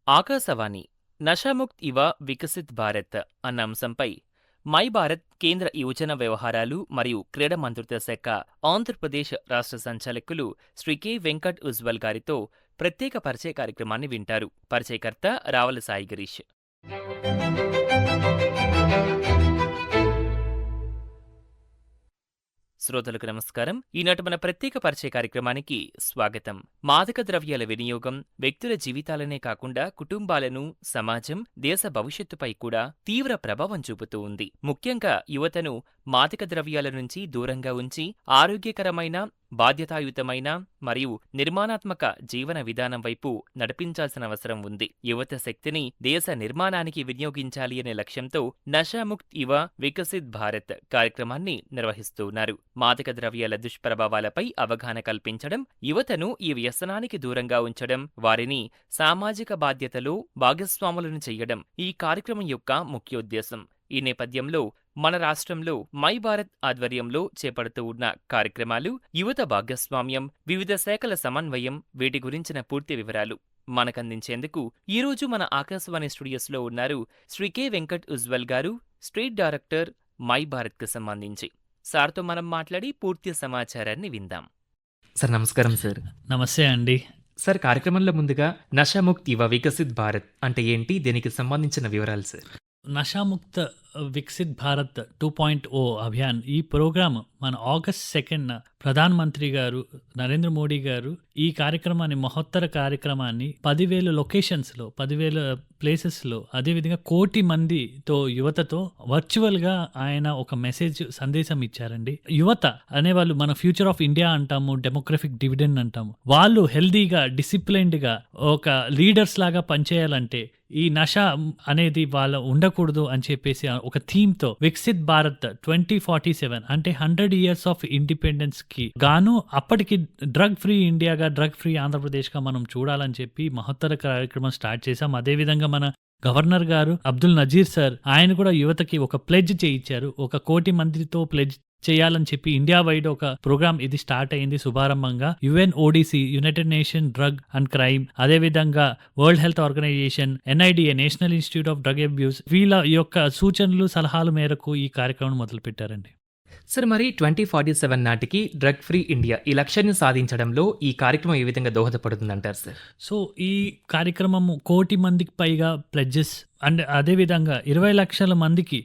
ఆకాశవాణి నషాముక్త్ ఇవ వికసిత్ భారత్ అన్న అంశంపై మై భారత్ కేంద్ర యువజన వ్యవహారాలు మరియు క్రీడా మంత్రిత్వ శాఖ ఆంధ్రప్రదేశ్ రాష్ట్ర సంచాలకులు శ్రీ కె వెంకట్ ఉజ్వల్ గారితో ప్రత్యేక పరిచయ కార్యక్రమాన్ని వింటారు. పరిచయకర్త రావల సాయి గిరీష్. శ్రోతలకు నమస్కారం. ఈనాటి మన ప్రత్యేక పరిచయ కార్యక్రమానికి స్వాగతం. మాదక ద్రవ్యాల వినియోగం వ్యక్తుల జీవితాలనే కాకుండా కుటుంబాలను, సమాజం, దేశ భవిష్యత్తుపై కూడా తీవ్ర ప్రభావం చూపుతూ ఉంది. ముఖ్యంగా యువతను మాదక ద్రవ్యాల నుంచి దూరంగా ఉంచి ఆరోగ్యకరమైన, బాధ్యతాయుతమైన మరియు నిర్మాణాత్మక జీవన విధానం వైపు నడిపించాల్సిన అవసరం ఉంది. యువత శక్తిని దేశ నిర్మాణానికి వినియోగించాలి అనే లక్ష్యంతో నషాముక్త్ ఇవ వికసిత్ భారత్ కార్యక్రమాన్ని నిర్వహిస్తున్నారు. మాదక ద్రవ్యాల దుష్ప్రభావాలపై అవగాహన కల్పించడం, యువతను ఈ వ్యసనానికి దూరంగా ఉంచడం, వారిని సామాజిక బాధ్యతలో భాగస్వాములను చేయడం ఈ కార్యక్రమం యొక్క ముఖ్యోద్దేశం. ఈ నేపథ్యంలో మన రాష్ట్రంలో మై భారత్ ఆధ్వర్యంలో చేపడుతూ ఉన్న కార్యక్రమాలు, యువత భాగస్వామ్యం, వివిధ శాఖల సమన్వయం, వీటి గురించిన పూర్తి వివరాలు మనకందించేందుకు ఈరోజు మన ఆకాశవాణి స్టూడియోస్లో ఉన్నారు శ్రీ కె వెంకట్ ఉజ్వల్ గారు, స్టేట్ డైరెక్టర్ మై భారత్కు సంబంధించి. సార్తో మనం మాట్లాడి పూర్తి సమాచారాన్ని విందాం. సార్ నమస్కారం. సార్ నమస్తే అండి. సార్ కార్యక్రమంలో ముందుగా నషాముక్త్ ఇవ వికసిత్ భారత్ అంటే ఏంటి, దీనికి సంబంధించిన వివరాలు సార్. నషాముక్త వికసిత్ భారత్ 2.0 అభియాన్ ఈ ప్రోగ్రామ్ మన ఆగస్ట్ 2న ప్రధానమంత్రి గారు నరేంద్ర మోడీ గారు ఈ కార్యక్రమాన్ని, మహోత్తర కార్యక్రమాన్ని 10,000 లొకేషన్స్లో, 10,000 ప్లేసెస్లో, అదేవిధంగా 1 కోటి మందితో, యువతతో వర్చువల్గా ఆయన ఒక సందేశం ఇచ్చారండి. యువత అనేవాళ్ళు మన ఫ్యూచర్ ఆఫ్ ఇండియా అంటాము, డెమోగ్రఫిక్ డివిడెండ్ అంటాము. వాళ్ళు హెల్దీగా, డిసిప్లైన్డ్గా ఒక లీడర్స్ లాగా పనిచేయాలంటే ఈ నష అనేది వాళ్ళ ఉండకూడదు అని చెప్పేసి ఒక థీమ్తో వికసిత్ భారత్ 2047 అంటే 100 years ఆఫ్ ఇండిపెండెన్స్ కి గాను అప్పటికి డ్రగ్ ఫ్రీ ఇండియాగా, డ్రగ్ ఫ్రీ ఆంధ్రప్రదేశ్ గా మనం చూడాలని చెప్పి మహత్తర కార్యక్రమం స్టార్ట్ చేశాం. అదేవిధంగా మన గవర్నర్ గారు అబ్దుల్ నజీర్ సార్ ఆయన కూడా యువతకి ఒక ప్లెడ్జ్ చేయించారు. 1 కోటి మందితో ప్లెడ్జ్ చేయాలని చెప్పి ఇండియా వైడ్ ఒక ప్రోగ్రామ్ ఇది స్టార్ట్ అయింది శుభారంభంగా. UNODC, united nation drug and crime, అదేవిధంగా world health organization, NIDA, national institute of drug abuse, వీళ్ళ యొక్క సూచనలు, సలహాల మేరకు ఈ కార్యక్రమం మొదలుపెట్టారండి. సార్ మరి 2047 నాటికి డ్రగ్ ఫ్రీ ఇండియా ఈ లక్ష్యాన్ని సాధించడంలో ఈ కార్యక్రమం ఏ విధంగా దోహదపడుతుందంటారు సార్? సో ఈ కార్యక్రమం 1 కోటి మందికి పైగా ప్లెడ్జెస్ అండ్ అదేవిధంగా 20 లక్షల మందికి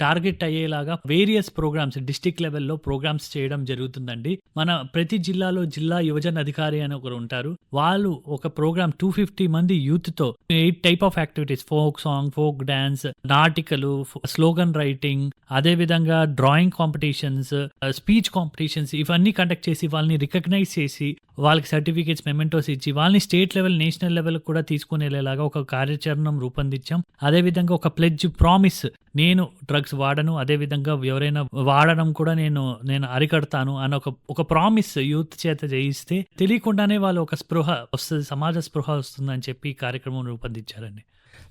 టార్గెట్ అయ్యేలాగా వేరియస్ ప్రోగ్రామ్స్, డిస్ట్రిక్ట్ లెవెల్లో ప్రోగ్రామ్స్ చేయడం జరుగుతుందండి. మన ప్రతి జిల్లాలో జిల్లా యువజన అధికారి అని ఒకరు ఉంటారు. వాళ్ళు ఒక ప్రోగ్రామ్ 250 మంది యూత్తో 8 type of activities, folk song, folk dance, నాటికలు, స్లోగన్ రైటింగ్, అదేవిధంగా డ్రాయింగ్ కాంపిటీషన్స్, స్పీచ్ కాంపిటీషన్స్ ఇవన్నీ కండక్ట్ చేసి వాళ్ళని రికగ్నైజ్ చేసి వాళ్ళకి సర్టిఫికేట్స్, మెమెంటోస్ ఇచ్చి వాళ్ళని స్టేట్ లెవెల్, నేషనల్ లెవెల్ కూడా తీసుకుని వెళ్ళేలాగా ఒక కార్యాచరణం రూపొందించాం. అదేవిధంగా ఒక ప్లెడ్జ్, ప్రామిస్, నేను డ్రగ్స్ వాడను, అదేవిధంగా ఎవరైనా వాడడం కూడా నేను అరికడతాను అన్న ఒక ప్రామిస్ యూత్ చేత చేయిస్తే తెలియకుండానే వాళ్ళు ఒక స్పృహ వస్తుంది, సమాజ స్పృహ వస్తుందని చెప్పి ఈ కార్యక్రమం రూపొందించారండి.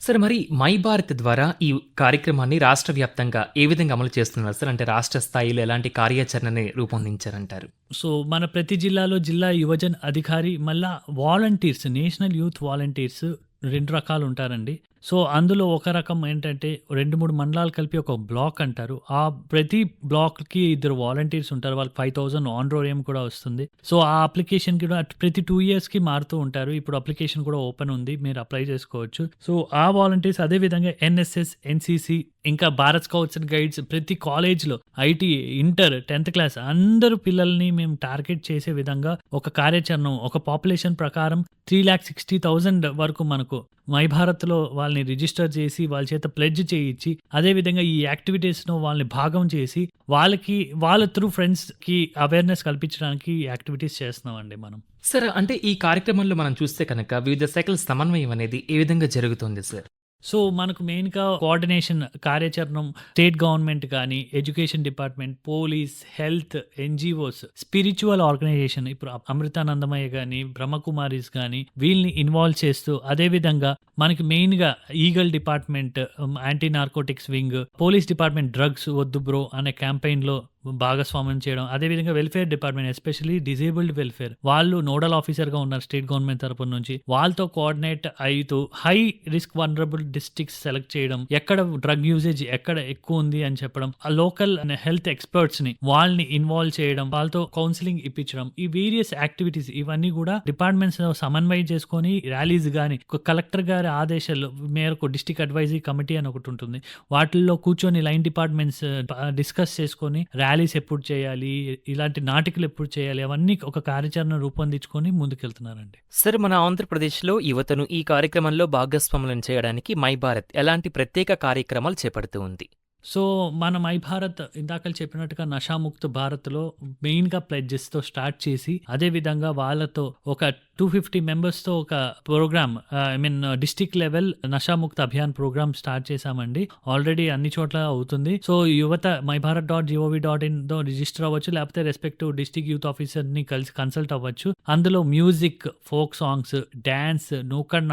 సార్ మరి మై భారత్ ద్వారా ఈ కార్యక్రమాన్ని రాష్ట్ర వ్యాప్తంగా ఏ విధంగా అమలు చేస్తున్నారు సార్? అంటే రాష్ట్ర స్థాయిలో ఎలాంటి కార్యాచరణని రూపొందించారంటారు? సో మన ప్రతి జిల్లాలో జిల్లా యువజన అధికారి, మళ్ళా వాలంటీర్స్, నేషనల్ యూత్ వాలంటీర్స్ 2 రకాలు ఉంటారండి. సో అందులో ఒక రకం ఏంటంటే 2-3 మండలాలు కలిపి ఒక బ్లాక్ అంటారు. ఆ ప్రతి బ్లాక్కి 2 వాలంటీర్స్ ఉంటారు. వాళ్ళకి 5,000 ఆనరోరియం కూడా వస్తుంది. సో ఆ అప్లికేషన్ కూడా ప్రతి 2 yearsకి మారుతూ ఉంటారు. ఇప్పుడు అప్లికేషన్ కూడా ఓపెన్ ఉంది, మీరు అప్లై చేసుకోవచ్చు. సో ఆ వాలంటీర్స్, అదేవిధంగా NSS, NCC, ఇంకా భారత్ స్కౌట్స్ అండ్ గైడ్స్, ప్రతి కాలేజ్లో, IT, ఇంటర్, 10th క్లాస్ అందరూ పిల్లల్ని మేము టార్గెట్ చేసే విధంగా ఒక కార్యాచరణం, ఒక పాపులేషన్ ప్రకారం 3,60,000 వరకు మనకు మై భారత్లో వాళ్ళని రిజిస్టర్ చేసి వాళ్ళ చేత ప్లెడ్జ్ చేయించి, అదేవిధంగా ఈ యాక్టివిటీస్ను వాళ్ళని భాగం చేసి వాళ్ళ త్రూ ఫ్రెండ్స్కి అవేర్నెస్ కల్పించడానికి యాక్టివిటీస్ చేస్తున్నామండి మనం. సార్ అంటే ఈ కార్యక్రమంలో మనం చూస్తే కనుక వివిధ శాఖల సమన్వయం అనేది ఏ విధంగా జరుగుతుంది సార్? సో మనకు మెయిన్గా కోఆర్డినేషన్ కార్యాచరణం స్టేట్ గవర్నమెంట్ కానీ, education department, police, health, NGOs, spiritual organisation, ఇప్పుడు అమృతానందమయ్య కానీ, బ్రహ్మకుమారీస్ కానీ వీళ్ళని ఇన్వాల్వ్ చేస్తూ, అదేవిధంగా మనకి మెయిన్గా Eagle department, anti narcotics wing, police department drugs వద్దు బ్రో అనే క్యాంపెయిన్లో భాగస్వామ్యం చేయడం, అదేవిధంగా welfare department especially disabled welfare వాళ్ళు నోడల్ ఆఫీసర్గా ఉన్నారు స్టేట్ గవర్నమెంట్ తరపు నుంచి, వాళ్ళతో కోఆర్డినేట్ అయితూ high risk vulnerable districts select చేయడం, ఎక్కడ డ్రగ్ యూసేజ్ ఎక్కడ ఎక్కువ ఉంది అని చెప్పడం, ఆ లోకల్ హెల్త్ ఎక్స్పర్ట్స్ ని వాళ్ళని ఇన్వాల్వ్ చేయడం, వాళ్ళతో కౌన్సిలింగ్ ఇప్పించడం, ఈ వేరియస్ యాక్టివిటీస్ ఇవన్నీ కూడా డిపార్ట్మెంట్స్ సమన్వయం చేసుకొని ర్యాలీస్ గానీ కలెక్టర్ గారి ఆదేశాల మేరకు డిస్ట్రిక్ట్ అడ్వైజరీ కమిటీ అని ఒకటి ఉంటుంది, వాటిల్లో కూర్చొని లైన్ డిపార్ట్మెంట్స్ డిస్కస్ చేసుకొని ర్యాలీస్ ఎప్పుడు చేయాలి, ఇలాంటి నాటికలు ఎప్పుడు చేయాలి, అవన్నీ ఒక కార్యాచరణ రూపొందించుకొని ముందుకెళ్తున్నారండి. సరే, మన ఆంధ్రప్రదేశ్లో యువతను ఈ కార్యక్రమంలో భాగస్వాములను చేయడానికి మై భారత్ ఎలాంటి ప్రత్యేక కార్యక్రమాలు చేపడుతూ ఉంది? సో మన మై భారత్ ఇందాక చెప్పినట్టుగా నషాముక్త భారత్లో మెయిన్గా ప్లెడ్జెస్తో స్టార్ట్ చేసి, అదేవిధంగా వాళ్ళతో ఒక 250 మెంబర్స్తో ఒక programme, district level Nasha Mukta Abhiyan programme start చేశామండి. ఆల్రెడీ అన్ని చోట్ల అవుతుంది. సో యువత myBharat.gov.in రిజిస్టర్ అవ్వచ్చు, లేకపోతే రెస్పెక్టివ్ డిస్టిక్ యూత్ ఆఫీసర్ని కలిసి కన్సల్ట్ అవ్వచ్చు. అందులో మ్యూజిక్, ఫోక్ సాంగ్స్, డ్యాన్స్, నూకడ్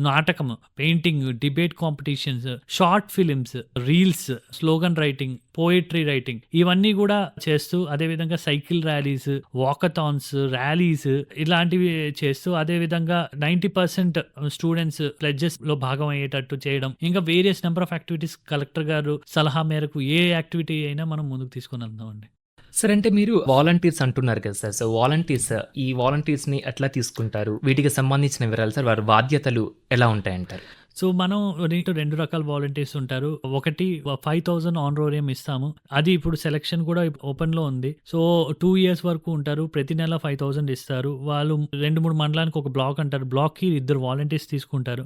నాటకం, painting, debate competitions, short films, reels, slogan writing, poetry writing ఇవన్నీ కూడా చేస్తూ, అదేవిధంగా సైకిల్ ర్యాలీస్, వాకథాన్స్, ర్యాలీస్ ఇలాంటివి చేస్తూ, అదేవిధంగా 90% స్టూడెంట్స్ ప్లెడ్జెస్ లో భాగం అయ్యేటట్టు చేయడం, ఇంకా various number of activities collector గారు సలహా మేరకు ఏ యాక్టివిటీ అయినా మనం ముందుకు తీసుకుని వెళ్తామండి. సార్, అంటే మీరు వాలంటీర్స్ అంటున్నారు కదా సార్, సో ఈ వాలంటీర్స్ని ఎట్లా తీసుకుంటారు, వీటికి సంబంధించిన వివరాలు సార్, వారి బాధ్యతలు ఎలా ఉంటాయంటారు? సో మనం రెండు రకాల వాలంటీర్స్ ఉంటారు. ఒకటి 5,000 ఆనరోరియం ఇస్తాము, అది ఇప్పుడు సెలక్షన్ కూడా ఓపెన్ లో ఉంది. సో 2 years వరకు ఉంటారు, ప్రతి నెల 5,000 ఇస్తారు. వాళ్ళు 2-3 మండలానికి ఒక బ్లాక్ అంటారు, బ్లాక్ కి 2 వాలంటీర్స్ తీసుకుంటారు.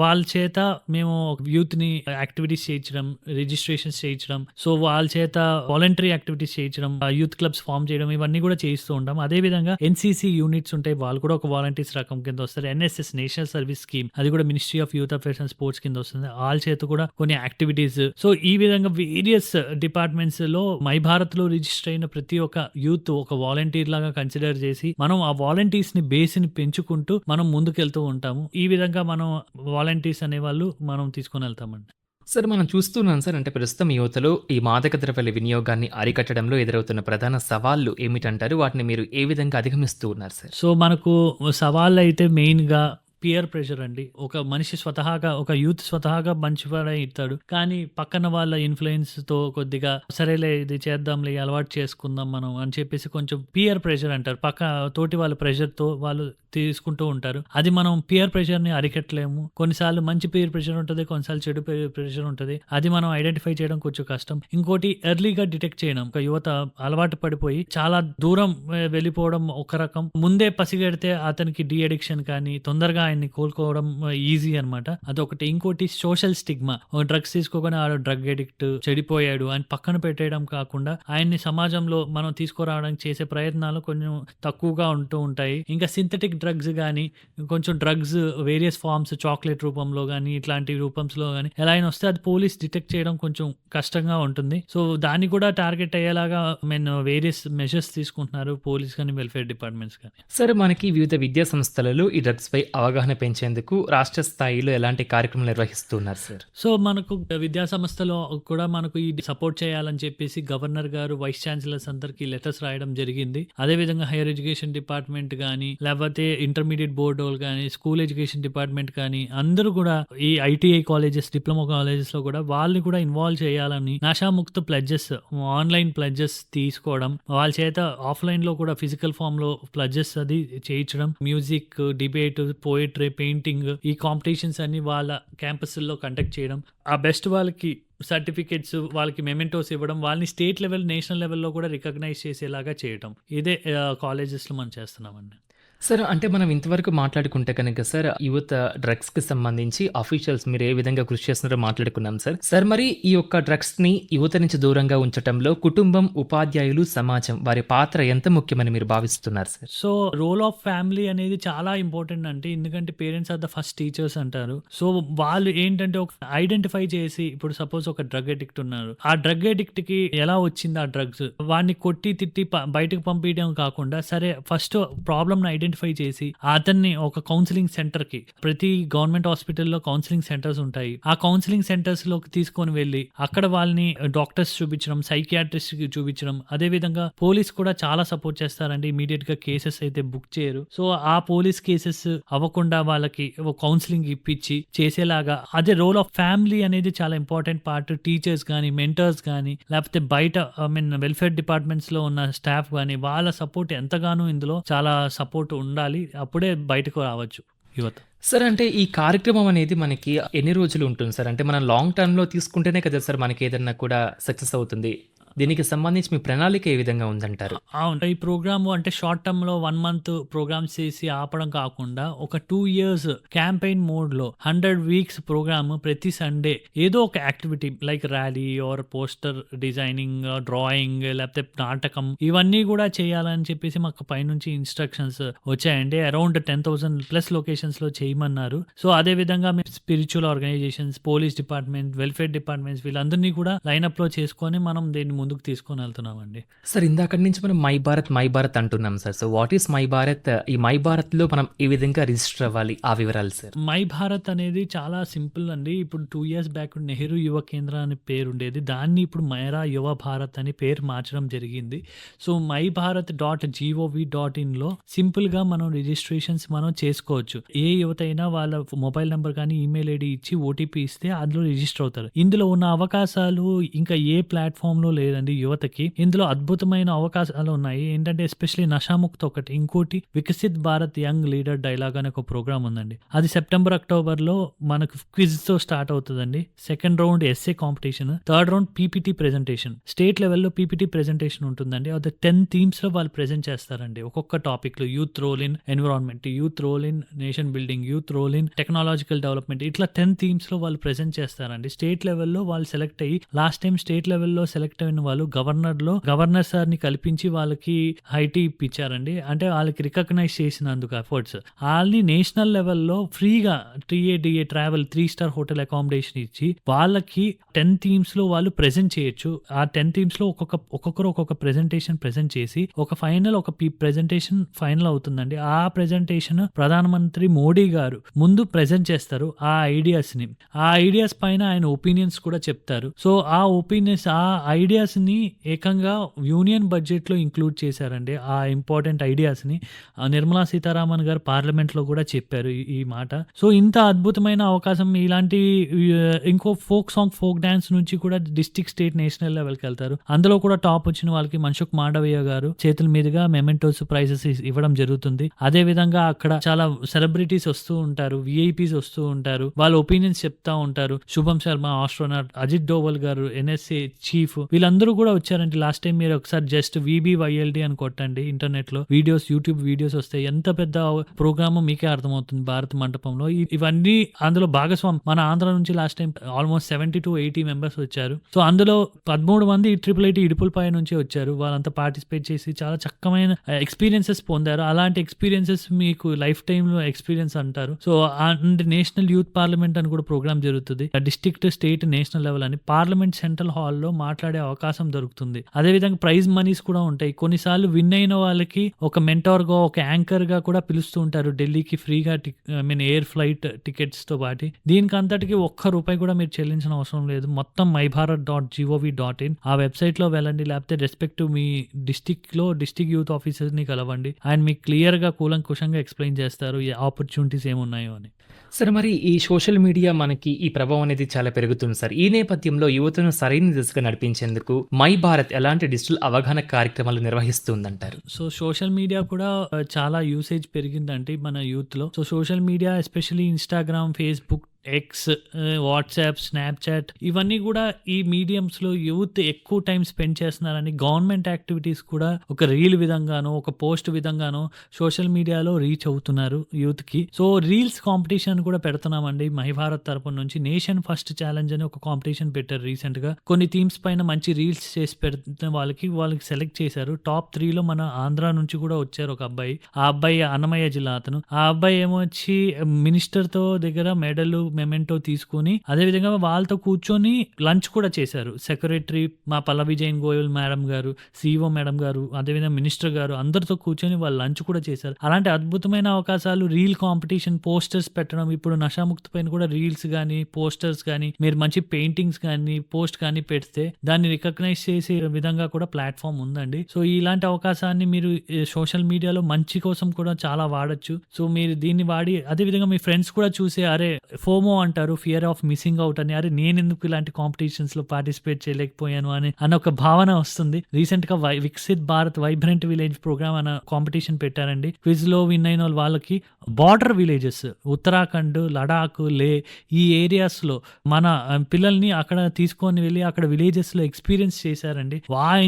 వాళ్ళ చేత మేము యూత్ ని యాక్టివిటీస్ చేయించడం, రిజిస్ట్రేషన్స్ చేయించడం, సో వాళ్ళ చేత వాలంటరీ యాక్టివిటీస్ చేయించడం, యూత్ క్లబ్స్ ఫామ్ చేయడం, ఇవన్నీ కూడా చేయిస్తూ ఉంటాం. అదే విధంగా ఎన్సీసీ యూనిట్స్ ఉంటాయి, వాళ్ళు కూడా ఒక వాలంటీర్స్ రకం కింద వస్తారు. ఎన్ఎస్ఎస్ నేషనల్ సర్వీస్ స్కీమ్, అది కూడా ministry of youth affairs and sports కింద వస్తుంది, వాళ్ళ చేత కూడా కొన్ని యాక్టివిటీస్. సో ఈ విధంగా వేరియస్ డిపార్ట్మెంట్స్ లో మై భారత్ లో రిజిస్టర్ అయిన ప్రతి ఒక్క యూత్ ఒక వాలంటీర్ లాగా కన్సిడర్ చేసి మనం ఆ వాలంటీర్స్ ని బేస్ ని పెంచుకుంటూ మనం ముందుకెళ్తూ ఉంటాము. ఈ విధంగా మనం వాలంటీర్స్ అనే వాళ్ళు మనం తీసుకొని వెళ్తామండి. సార్, మనం చూస్తున్నాం సార్, అంటే ప్రస్తుతం యువతలో ఈ మాదక ద్రవ్యాల వినియోగాన్ని అరికట్టడంలో ఎదురవుతున్న ప్రధాన సవాళ్లు ఏమిటంటారు? వాటిని మీరు ఏ విధంగా అధిగమిస్తూ ఉన్నారు సార్? సో మనకు సవాళ్ళు అయితే మెయిన్ గా పియర్ ప్రెషర్ అండి. ఒక మనిషి స్వతహాగా, ఒక యూత్ స్వతహాగా మంచివాడే ఇస్తాడు, కానీ పక్కన వాళ్ళ ఇన్ఫ్లుయెన్స్ తో కొద్దిగా సరేలే ఇది చేద్దాంలే, అలవాటు చేసుకుందాం మనం అని చెప్పేసి కొంచెం పియర్ ప్రెషర్ అంటారు, తోటి వాళ్ళ ప్రెషర్ తో వాళ్ళు తీసుకుంటూ ఉంటారు. అది మనం పియర్ ప్రెషర్ ని అరికట్టలేము. కొన్నిసార్లు మంచి పియర్ ప్రెషర్ ఉంటుంది, కొన్నిసార్లు చెడు పియర్ ప్రెషర్ ఉంటుంది. అది మనం ఐడెంటిఫై చేయడం కొంచెం కష్టం. ఇంకోటి ఎర్లీగా డిటెక్ట్ చేయడం. ఒక యువత అలవాటు పడిపోయి చాలా దూరం వెళ్ళిపోవడం ఒక రకం, ముందే పసిగడితే అతనికి డి అడిక్షన్ కానీ తొందరగా ఆయన్ని కోలుకోవడం ఈజీ అనమాట, అదొకటి. ఇంకోటి సోషల్ స్టిగ్మా, డ్రగ్స్ తీసుకోగానే ఆ డ్రగ్ అడిక్ట్ చెడిపోయాడు అని పక్కన పెట్టేయడం కాకుండా ఆయన్ని సమాజంలో మనం తీసుకురావడానికి చేసే ప్రయత్నాలు కొంచెం తక్కువగా ఉంటూ ఉంటాయి. ఇంకా సింథటిక్ డ్రగ్స్ కానీ, కొంచెం డ్రగ్స్ వేరియస్ ఫార్మ్స్, చాక్లెట్ రూపంలో కానీ ఇట్లాంటి రూపంలో కానీ ఎలా అయినా వస్తే అది పోలీస్ డిటెక్ట్ చేయడం కొంచెం కష్టంగా ఉంటుంది. సో దాన్ని కూడా టార్గెట్ అయ్యేలాగా వేరియస్ మెజర్స్ తీసుకుంటున్నారు పోలీస్ కానీ వెల్ఫేర్ డిపార్ట్మెంట్స్ కానీ. సార్, మనకి వివిధ విద్యా సంస్థలలో ఈ డ్రగ్స్ పై అవగాహన పెంచేందుకు రాష్ట్ర స్థాయిలో ఎలాంటి కార్యక్రమాలు నిర్వహిస్తున్నారు సార్? సో మనకు విద్యా సంస్థలో కూడా మనకు ఈ సపోర్ట్ చేయాలని చెప్పేసి గవర్నర్ గారు, వైస్ ఛాన్సలర్స్ అందరికి లెటర్స్ రాయడం జరిగింది. అదేవిధంగా హైయర్ ఎడ్యుకేషన్ డిపార్ట్మెంట్ కానీ, లేకపోతే ఇంటర్మీడియట్ బోర్డు వాళ్ళు కానీ, స్కూల్ ఎడ్యుకేషన్ డిపార్ట్మెంట్ కానీ అందరూ కూడా ఈ ఐటీఐ కాలేజెస్, డిప్లొమా కాలేజెస్ లో కూడా వాళ్ళని కూడా ఇన్వాల్వ్ చేయాలని నషాముక్త ప్లెడ్జెస్, ఆన్లైన్ ప్లెడ్జెస్ తీసుకోవడం, వాళ్ళ చేత ఆఫ్లైన్ లో కూడా ఫిజికల్ ఫామ్ లో ప్లెడ్జెస్ అది చేయించడం, మ్యూజిక్, డిబేట్, పోయిట్రీ, పెయింటింగ్ ఈ కాంపిటీషన్స్ అన్ని వాళ్ళ క్యాంపస్ లో కండక్ట్ చేయడం, ఆ బెస్ట్ వాళ్ళకి సర్టిఫికేట్స్, వాళ్ళకి మెమెంటోస్ ఇవ్వడం, వాళ్ళని స్టేట్ లెవెల్, నేషనల్ లెవెల్లో కూడా రికగ్నైజ్ చేసేలాగా చేయడం, ఇదే కాలేజెస్లో మనం చేస్తున్నామండి. సార్, అంటే మనం ఇంతవరకు మాట్లాడుకుంటే కనుక సార్, యువత డ్రగ్స్ కి సంబంధించి అఫీషియల్స్ మీరు ఏ విధంగా కృషి చేస్తున్నారో మాట్లాడుకున్నాం సార్. సార్, మరి ఈ యొక్క డ్రగ్స్ ని యువత నుంచి దూరంగా ఉంచడంలో కుటుంబం, ఉపాధ్యాయులు, సమాజం వారి పాత్ర ఎంత ముఖ్యమని మీరు భావిస్తున్నారు sir? So role of family అనేది చాలా ఇంపార్టెంట్ అంటే, ఎందుకంటే parents are the first teachers అంటారు. సో వాళ్ళు ఏంటంటే ఒక ఐడెంటిఫై చేసి, ఇప్పుడు సపోజ్ ఒక డ్రగ్ అడిక్ట్ ఉన్నారు, ఆ డ్రగ్ అడిక్ట్ కి ఎలా వచ్చింది ఆ డ్రగ్స్, వాడిని కొట్టి తిట్టి బయటకు పంపించడం కాకుండా, సరే ఫస్ట్ ప్రాబ్లమ్ ఐడెంటిఫై ఐడెంటిఫై చేసి అతన్ని ఒక కౌన్సిలింగ్ సెంటర్ కి, ప్రతి గవర్నమెంట్ హాస్పిటల్లో కౌన్సిలింగ్ సెంటర్స్ ఉంటాయి, ఆ కౌన్సిలింగ్ సెంటర్స్ లోకి తీసుకొని వెళ్ళి అక్కడ వాళ్ళని డాక్టర్స్ చూపించడం, సైకియాట్రిస్ట్ కి చూపించడం. అదే విధంగా పోలీస్ కూడా చాలా సపోర్ట్ చేస్తారండి. ఇమీడియట్ గా కేసెస్ అయితే బుక్ చేయరు. సో ఆ పోలీస్ కేసెస్ అవ్వకుండా వాళ్ళకి కౌన్సిలింగ్ ఇప్పించి చేసేలాగా, అదే రోల్ ఆఫ్ ఫ్యామిలీ అనేది చాలా ఇంపార్టెంట్ పార్ట్. టీచర్స్ కానీ, మెంటర్స్ కానీ, లేకపోతే బయట వెల్ఫేర్ డిపార్ట్మెంట్స్ లో ఉన్న స్టాఫ్ కానీ, వాళ్ళ సపోర్ట్ ఎంతగానో ఇందులో చాలా సపోర్ట్ ఉండాలి. అప్పుడే బయటకు రావచ్చు యువత. సార్ అంటే ఈ కార్యక్రమం అనేది మనకి ఎన్ని రోజులు ఉంటుంది సార్? అంటే మనం లాంగ్ టర్మ్‌లో తీసుకుంటేనే కదా సార్ మనకి ఏదన్నా కూడా సక్సెస్ అవుతుంది. దీనికి సంబంధించి మీ ప్రణాళిక ఏ విధంగా ఉందంటారు? అవును. ఈ ప్రోగ్రామ్ అంటే షార్ట్ టర్మ్ లో 1 మంత్ ప్రోగ్రామ్స్ చేసి ఆపడం కాకుండా ఒక 2 years క్యాంపెయిన్ మోడ్ లో 100 weeks ప్రోగ్రామ్, ప్రతి సండే ఏదో ఒక activity like rally or poster designing, drawing, లేకపోతే నాటకం, ఇవన్నీ కూడా చేయాలని చెప్పేసి మాకు పైనుంచి ఇన్స్ట్రక్షన్స్ వచ్చాయండి. అరౌండ్ 10,000+ లొకేషన్స్ లో చేయమన్నారు. సో అదే విధంగా మేము spiritual organisations, police department, welfare departments వీళ్ళందరినీ కూడా లైనప్ లో చేసుకొని మనం దీన్ని ముందుకు తీసుకొని వెళ్తున్నామండి. సార్ ఇందాకటి నుంచి మనం మై భారత్ అంటున్నాం sir. So what is my Bharat? ఈ మై భారత్‌లో మనం ఏ విధంగా రిజిస్టర్ అవ్వాలి? ఆ వివరాలు సార్. మై భారత్ అనేది చాలా సింపుల్ అండి. ఇప్పుడు 2 years బ్యాక్ నెహ్రూ యువ కేంద్ర అని పేరు ఉండేది. దాన్ని ఇప్పుడు మైరా యువ భారత్ అని పేరు మార్చడం జరిగింది. సో myBharat.gov.in సింపుల్ గా మనం రిజిస్ట్రేషన్స్ మనం చేసుకోవచ్చు. ఏ యువత అయినా వాళ్ళ మొబైల్ నెంబర్ కానీ ఈమెయిల్ ఐడి ఇచ్చి ఓటీపీ ఇస్తే అందులో రిజిస్టర్ అవుతారు. ఇందులో ఉన్న అవకాశాలు ఇంకా ఏ ప్లాట్ఫామ్ లో లేదండి యువతకి. ఇందులో అద్భుతమైన అవకాశాలు ఉన్నాయి. ఏంటంటే ఎస్పెషల్లీ నషాముక్త ఒకటి, ఇంకోటి Viksit Bharat young leader dialogue అనే ఒక ప్రోగ్రామ్ ఉందండి. అది సెప్టెంబర్, అక్టోబర్ లో మనకు క్విజ్ తో స్టార్ట్ అవుతుందండి. Second round essay competition, third round PPT presentation. State లెవెల్లో పీపీటీ ప్రెజెంటేషన్ ఉంటుందండి. అది 10 themes లో వాళ్ళు ప్రెజెంట్ చేస్తారండి. ఒక్కొక్క టాపిక్ లో youth role in environment, youth role in nation building, youth role in technological development, ఇట్లా 10 themes లో వాళ్ళు ప్రెజెంట్ చేస్తారండి. స్టేట్ లెవెల్లో వాళ్ళు సెలెక్ట్ అయ్యి, లాస్ట్ టైం స్టేట్ లెవెల్లో సెలెక్ట్ అయిన వాళ్ళు గవర్నర్ సార్ ని కల్పించి వాళ్ళకి హైటీ ఇప్పించారండి. అంటే వాళ్ళకి రికగ్నైజ్ చేసినందుకు ఎఫర్ట్స్. వాళ్ళని నేషనల్ లెవెల్లో ఫ్రీగా TA DA travel 3-star hotel accommodation ఇచ్చి వాళ్ళకి 10 themes లో వాళ్ళు ప్రెజెంట్ చేయొచ్చు. ఆ 10 themes లో ఒక్కొక్కరు ఒక్కొక్క ప్రెజెంటేషన్ ప్రెజెంట్ చేసి ఒక ప్రెజెంటేషన్ ఫైనల్ అవుతుందండి. ఆ ప్రెజెంటేషన్ ప్రధానమంత్రి మోడీ గారు ముందు ప్రెజెంట్ చేస్తారు. ఆ ఐడియాస్ పైన ఆయన ఒపీనియన్స్ కూడా చెప్తారు. సో ఆ ఐడియాస్ ని ఏకంగా యూనియన్ బడ్జెట్ లో ఇంక్లూడ్ చేశారండి. ఆ ఇంపార్టెంట్ ఐడియాస్ ని నిర్మలా సీతారామన్ గారు పార్లమెంట్ లో కూడా చెప్పారు ఈ మాట. సో ఇంత అద్భుతమైన అవకాశం, ఇలాంటి ఇంకో ఫోక్ డాన్స్ నుంచి కూడా డిస్ట్రిక్ట్, స్టేట్, నేషనల్ లెవెల్కి వెళ్తారు. అందులో కూడా టాప్ వచ్చిన వాళ్ళకి మన్సుఖ్ మాండవీయ గారు చేతుల మీదుగా మెమెంటోస్ ప్రైజెస్ ఇవ్వడం జరుగుతుంది. అదే విధంగా అక్కడ చాలా సెలబ్రిటీస్ వస్తూ ఉంటారు, విఐపీస్ వస్తూ ఉంటారు, వాళ్ళ ఒపీనియన్స్ చెప్తా ఉంటారు. శుభం శర్మ ఆస్ట్రోనాట్, అజిత్ డోవల్ గారు ఎన్ఎస్ఏ చీఫ్, వీళ్ళందరూ కూడా వచ్చారండి. లాస్ట్ టైం మీరు ఒకసారి జస్ట్ VBYLD అని కొట్టండి ఇంటర్నెట్ లో, యూట్యూబ్ వీడియోస్ వస్తాయి. ఎంత పెద్ద ప్రోగ్రామ్ మీకే అర్థమవుతుంది భారత మంటపంలో. ఇవన్నీ అందులో భాగస్వామి మన ఆంధ్ర నుంచి last time almost 70 to 80 members వచ్చారు. సో అందులో 13 మంది IIIT ఇడుపులపై నుంచి వచ్చారు. వాళ్ళంతా పార్టిసిపేట్ చేసి చాలా చక్కమైన ఎక్స్పీరియన్సెస్ పొందారు. అలాంటి ఎక్స్పీరియన్సెస్ మీకు లైఫ్ టైమ్ లో ఎక్స్పీరియన్స్ అంటారు. సో నేషనల్ యూత్ పార్లమెంట్ అని కూడా ప్రోగ్రామ్ జరుగుతుంది. డిస్ట్రిక్ట్, స్టేట్, నేషనల్ లెవెల్ అని పార్లమెంట్ సెంట్రల్ హాల్లో మాట్లాడే అవకాశం దొరుకుతుంది. అదేవిధంగా ప్రైజ్ మనీస్ కూడా ఉంటాయి. కొన్నిసార్లు విన్ అయిన వాళ్ళకి ఒక మెంటార్ గా, ఒక యాంకర్ గా కూడా పిలుస్తూ ఉంటారు. ఢిల్లీకి ఫ్రీగా ఎయిర్ ఫ్లైట్ టికెట్స్ తో పాటు. దీనికి అంతటికి ₹1 కూడా మీరు చెల్లించిన అవసరం లేదు. మొత్తం myBharat.gov.in ఆ వెబ్సైట్ లో వెళ్ళండి, లేకపోతే రెస్పెక్టివ్ మీ డిస్ట్రిక్ట్ యూత్ ఆఫీసర్ ని కలవండి. ఆయన మీకు క్లియర్ గా కూలంకుషంగా ఎక్స్ప్లెయిన్ చేస్తారు ఈ ఆపర్చునిటీస్ ఏమున్నాయో అని. సార్ మరి ఈ సోషల్ మీడియా మనకి ఈ ప్రభావం అనేది చాలా పెరుగుతుంది సార్. ఈ నేపథ్యంలో యువతను సరైన దిశగా నడిపించేందుకు మై భారత్ ఎలాంటి డిజిటల్ అవగాహన కార్యక్రమాలు నిర్వహిస్తుందంటారు? సో సోషల్ మీడియా కూడా చాలా యూసేజ్ పెరిగిందండి మన యూత్ లో. So social media especially Instagram, Facebook, X, WhatsApp, Snapchat, ఇవన్నీ కూడా ఈ మీడియంస్ లో యూత్ ఎక్కువ టైం స్పెండ్ చేస్తున్నారని గవర్నమెంట్ యాక్టివిటీస్ కూడా ఒక రీల్ విధంగానో, ఒక పోస్ట్ విధంగానో సోషల్ మీడియాలో రీచ్ అవుతున్నారు యూత్ కి. సో రీల్స్ కాంపిటీషన్ కూడా పెడుతున్నామండి మై భారత్ తరపున నుంచి. నేషన్ ఫస్ట్ ఛాలెంజ్ అని ఒక కాంపిటీషన్ పెట్టారు రీసెంట్ గా. కొన్ని థీమ్స్ పైన మంచి రీల్స్ చేసి పెడుతున్న వాళ్ళకి సెలెక్ట్ చేశారు. టాప్ 3 లో మన ఆంధ్ర నుంచి కూడా వచ్చారు ఒక అబ్బాయి. ఆ అబ్బాయి అన్నమయ్య జిల్లా అతను. ఆ అబ్బాయి ఏమో వచ్చి మినిస్టర్ తో దగ్గర మెడల్ మెమెంటో తీసుకుని అదేవిధంగా వాళ్ళతో కూర్చొని లంచ్ కూడా చేశారు. సెక్రటరీ మా పల్లవి జైన్ గోయల్ మేడం గారు, సిఇఓ మేడం గారు, అదేవిధంగా మినిస్టర్ గారు అందరితో కూర్చొని వాళ్ళు లంచ్ కూడా చేశారు. అలాంటి అద్భుతమైన అవకాశాలు, రీల్ కాంపిటీషన్, పోస్టర్స్ పెట్టడం, ఇప్పుడు నషాముక్తి పైన కూడా రీల్స్ కానీ పోస్టర్స్ కానీ మీరు మంచి పెయింటింగ్స్ కానీ పోస్ట్ కానీ పెడితే దాన్ని రికగ్నైజ్ చేసే విధంగా కూడా ప్లాట్ఫామ్ ఉందండి. సో ఇలాంటి అవకాశాన్ని మీరు సోషల్ మీడియాలో మంచి కోసం కూడా చాలా వాడచ్చు. సో మీరు దీన్ని వాడి అదేవిధంగా మీ ఫ్రెండ్స్ కూడా చూసే అరే ఫోమో అంటారు, ఫియర్ ఆఫ్ మిస్సింగ్ అవుట్ అని, అరే నేను ఎందుకు ఇలాంటి కాంపిటీషన్స్ లో పార్టిసిపేట్ చేయలేకపోయాను అని ఒక భావన వస్తుంది. రీసెంట్ గా Viksit Bharat vibrant village programme అనే కాంపిటీషన్ పెట్టారండి. క్విజ్ లో విన్ అయిన వాళ్ళకి బార్డర్ విలేజెస్ ఉత్తరాఖండ్, లడాక్, లే ఈ ఏరియాస్ లో మన పిల్లల్ని అక్కడ తీసుకొని వెళ్ళి అక్కడ విలేజెస్ లో ఎక్స్పీరియన్స్ చేశారండి.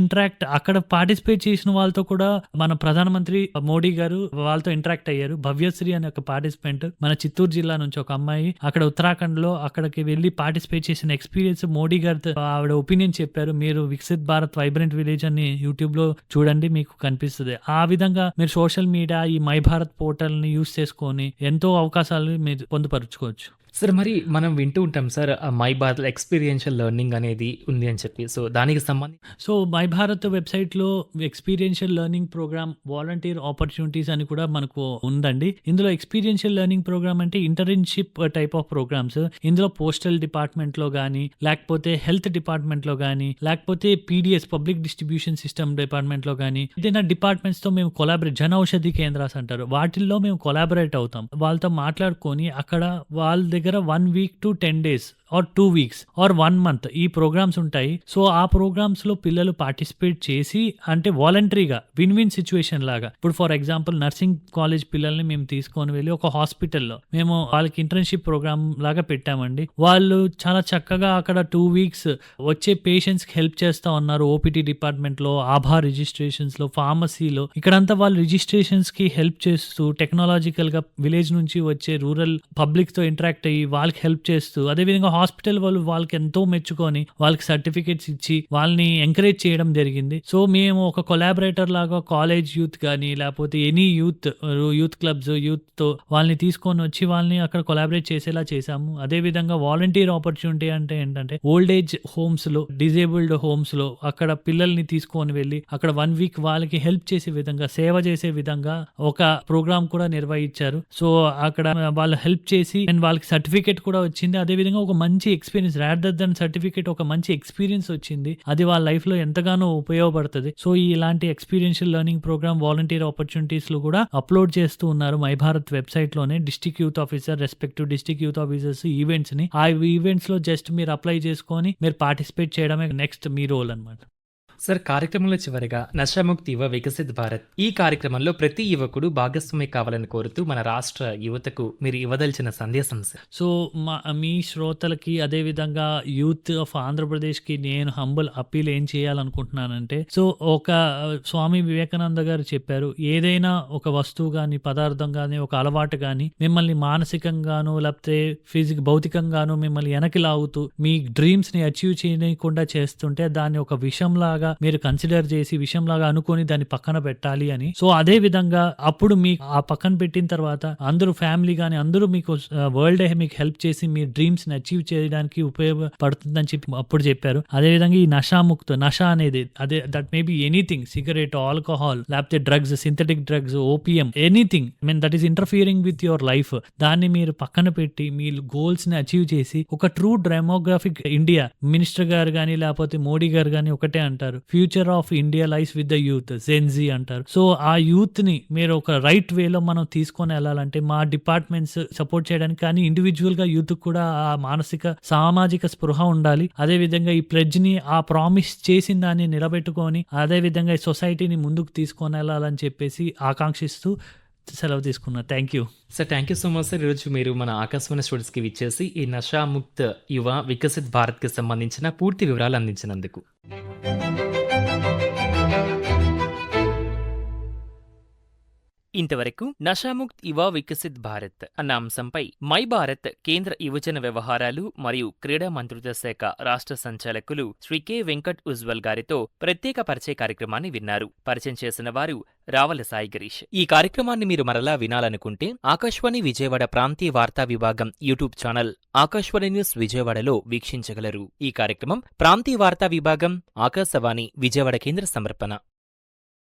ఇంటరాక్ట్ అక్కడ పార్టిసిపేట్ చేసిన వాళ్ళతో కూడా మన ప్రధానమంత్రి మోడీ గారు వాళ్ళతో ఇంటరాక్ట్ అయ్యారు. భవ్యశ్రీ అనే ఒక పార్టిసిపెంట్ మన చిత్తూరు జిల్లా నుంచి ఒక అమ్మాయి అక్కడ ఉత్తరాఖండ్ లో అక్కడికి వెళ్ళి పార్టిసిపేట్ చేసిన ఎక్స్పీరియన్స్ మోడీ గారితో ఆవిడ ఒపీనియన్ చెప్పారు. మీరు వికసిత్ భారత్ వైబ్రెంట్ విలేజ్ అని యూట్యూబ్ లో చూడండి, మీకు కనిపిస్తుంది. ఆ విధంగా మీరు సోషల్ మీడియా ఈ మై భారత్ పోర్టల్ ని యూస్ చేసుకొని ఎంతో అవకాశాలు మీరు పొందుపరుచుకోవచ్చు. సార్ మరి మనం వింటూ ఉంటాం sir my Bharat experiential learning అనేది ఉంది అని చెప్పి. సో దానికి సంబంధించి సో మై భారత్ వెబ్సైట్లో experiential learning programme, volunteer opportunities అని కూడా మనకు ఉందండి. ఇందులో ఎక్స్పీరియన్షియల్ లెర్నింగ్ ప్రోగ్రామ్ అంటే ఇంటర్న్షిప్ టైప్ ఆఫ్ ప్రోగ్రామ్స్. ఇందులో పోస్టల్ డిపార్ట్మెంట్లో కానీ, లేకపోతే హెల్త్ డిపార్ట్మెంట్లో కానీ, లేకపోతే పీడిఎస్ పబ్లిక్ డిస్ట్రిబ్యూషన్ సిస్టమ్ డిపార్ట్మెంట్లో కానీ, ఏదైనా డిపార్ట్మెంట్స్తో మేము కొలాబరేట్, జన ఔషధి కేంద్రాస్ అంటారు, వాటిల్లో మేము కొలాబరేట్ అవుతాం. వాళ్ళతో మాట్లాడుకొని అక్కడ వాళ్ళ దగ్గర 1 week to 10 days or 2 weeks or 1 month ఈ ప్రోగ్రామ్స్ ఉంటాయి. సో ఆ ప్రోగ్రామ్స్ లో పిల్లలు పార్టిసిపేట్ చేసి అంటే వాలంటరీగా విన్ విన్ సిచ్యువేషన్ లాగా, ఇప్పుడు ఫర్ ఎగ్జాంపుల్ నర్సింగ్ కాలేజ్ పిల్లల్ని మేము తీసుకొని వెళ్ళి ఒక హాస్పిటల్లో మేము వాళ్ళకి ఇంటర్న్షిప్ ప్రోగ్రామ్ లాగా పెట్టామండి. వాళ్ళు చాలా చక్కగా అక్కడ 2 weeks వచ్చే పేషెంట్స్ కి హెల్ప్ చేస్తా ఉన్నారు. ఓపీటీ డిపార్ట్మెంట్ లో, ఆభా రిజిస్ట్రేషన్స్ లో, ఫార్మసీలో ఇక్కడంతా వాళ్ళు రిజిస్ట్రేషన్స్ కి హెల్ప్ చేస్తూ, టెక్నాలజికల్ గా విలేజ్ నుంచి వచ్చే రూరల్ పబ్లిక్ తో ఇంటరాక్ట్ అయ్యి వాళ్ళకి హెల్ప్ చేస్తూ, అదేవిధంగా హాస్పిటల్ వాళ్ళు వాళ్ళకి ఎంతో మెచ్చుకొని వాళ్ళకి సర్టిఫికేట్స్ ఇచ్చి వాళ్ళని ఎంకరేజ్ చేయడం జరిగింది. సో మేము ఒక కొలాబరేటర్ లాగా కాలేజ్ యూత్ కానీ లేకపోతే ఎనీ యూత్ క్లబ్స్ యూత్ తో వాళ్ళని తీసుకొని వచ్చి వాళ్ళని అక్కడ కొలాబరేట్ చేసేలా చేశాము. అదేవిధంగా వాలంటీర్ ఆపర్చునిటీ అంటే ఏంటంటే ఓల్డ్ ఏజ్ హోమ్స్ లో, డిజేబుల్డ్ హోమ్స్ లో అక్కడ పిల్లల్ని తీసుకొని వెళ్ళి అక్కడ 1 week వాళ్ళకి హెల్ప్ చేసే విధంగా, సేవ చేసే విధంగా ఒక ప్రోగ్రామ్ కూడా నిర్వహించారు. సో అక్కడ వాళ్ళు హెల్ప్ చేసి అండ్ వాళ్ళకి సర్టిఫికేట్ కూడా వచ్చింది. అదేవిధంగా ఒక మంచి ఎక్స్పీరియన్స్, రాదర్ దెన్ సర్టిఫికేట్, ఒక మంచి ఎక్స్పీరియన్స్ వచ్చింది. అది వాళ్ళ లైఫ్ లో ఎంతగానో ఉపయోగపడుతుంది. సో ఇలాంటి experiential learning programme, volunteer opportunities లో కూడా అప్లోడ్ చేస్తూ ఉన్నారు మై భారత్ వెబ్సైట్ లోనే. District youth officer, respective district youth officers events ని, ఆ ఈవెంట్స్ లో జస్ట్ మీరు అప్లై చేసుకొని మీరు పార్టిసిపేట్ చేయడమే నెక్స్ట్ మీ రోల్ అన్నమాట. సార్ కార్యక్రమంలో చివరిగా నషాముక్తి యువ వికసిత్ భారత్ ఈ కార్యక్రమంలో ప్రతి యువకుడు భాగస్వామి కావాలని కోరుతూ మన రాష్ట్ర యువతకు మీరు ఇవ్వదలిచిన సందేశం సార్. సో మీ శ్రోతలకి అదేవిధంగా యూత్ ఆఫ్ ఆంధ్రప్రదేశ్కి నేను హంబుల్ అప్పీల్ ఏం చేయాలనుకుంటున్నానంటే, సో ఒక స్వామి వివేకానంద గారు చెప్పారు, ఏదైనా ఒక వస్తువు కానీ, పదార్థం కానీ, ఒక అలవాటు కానీ మిమ్మల్ని మానసికంగానో లేకపోతే భౌతికంగానో మిమ్మల్ని వెనక్కి లాగుతూ మీ డ్రీమ్స్ ని అచీవ్ చేయకుండా చేస్తుంటే దాన్ని ఒక విషంలాగా మీరు కన్సిడర్ చేసి, విషయంలాగా అనుకొని దాన్ని పక్కన పెట్టాలి అని. సో అదే విధంగా అప్పుడు మీ ఆ పక్కన పెట్టిన తర్వాత అందరూ ఫ్యామిలీ కానీ అందరూ మీకు వరల్డ్ మీకు హెల్ప్ చేసి మీ డ్రీమ్స్ ని అచీవ్ చేయడానికి ఉపయోగపడుతుందని చెప్పి అప్పుడు చెప్పారు. అదేవిధంగా ఈ నష అనేది అదే that may be anything, cigarette, alcohol, లేకపోతే drugs, synthetic drugs, opium, anything that is interfering with your life, దాన్ని మీరు పక్కన పెట్టి మీ గోల్స్ ని అచీవ్ చేసి ఒక ట్రూ డెమోగ్రాఫిక్ ఇండియా, మినిస్టర్ గారు కానీ లేకపోతే మోడీ గారు కానీ ఒకటే అంటారు, future of India lies with the youth, Gen Z అంటారు. సో ఆ యూత్ ని మీరు ఒక రైట్ వేలో మనం తీసుకొని వెళ్ళాలంటే మా డిపార్ట్మెంట్స్ సపోర్ట్ చేయడానికి, కానీ ఇండివిజువల్ గా యూత్ కూడా ఆ మానసిక సామాజిక స్పృహ ఉండాలి. అదే విధంగా ఈ ప్లెడ్జ్ ని, ఆ ప్రామిస్ చేసిన దాన్ని నిలబెట్టుకొని అదే విధంగా ఈ సొసైటీని ముందుకు తీసుకొని వెళ్ళాలని చెప్పేసి ఆకాంక్షిస్తూ సెలవు తీసుకున్నా. Thank you sir. Thank you so much sir. ఈరోజు మీరు మన ఆకాశవాణి స్టూడియోస్కి విచ్చేసి ఈ నషాముక్త్ యువ వికసిత్ భారత్కి సంబంధించిన పూర్తి వివరాలు అందించినందుకు. ఇంతవరకు నషాముక్త్ యువ వికసిత్ భారత్ అన్న అంశంపై మై భారత్ కేంద్ర యువజన వ్యవహారాలు మరియు క్రీడా మంత్రిత్వ శాఖ రాష్ట్ర సంచాలకులు శ్రీ కె వెంకట్ ఉజ్వల్ గారితో ప్రత్యేక పరిచయ కార్యక్రమాన్ని విన్నారు. పరిచయం చేసిన వారు రావల సాయి గిరీష్. ఈ కార్యక్రమాన్ని మీరు మరలా వినాలనుకుంటే ఆకాశవాణి విజయవాడ ప్రాంతీయ వార్తా విభాగం యూట్యూబ్ ఛానల్ ఆకాశవాణి న్యూస్ విజయవాడలో వీక్షించగలరు. ఈ కార్యక్రమం ప్రాంతీయ వార్తా విభాగం ఆకాశవాణి విజయవాడ కేంద్ర సమర్పణ.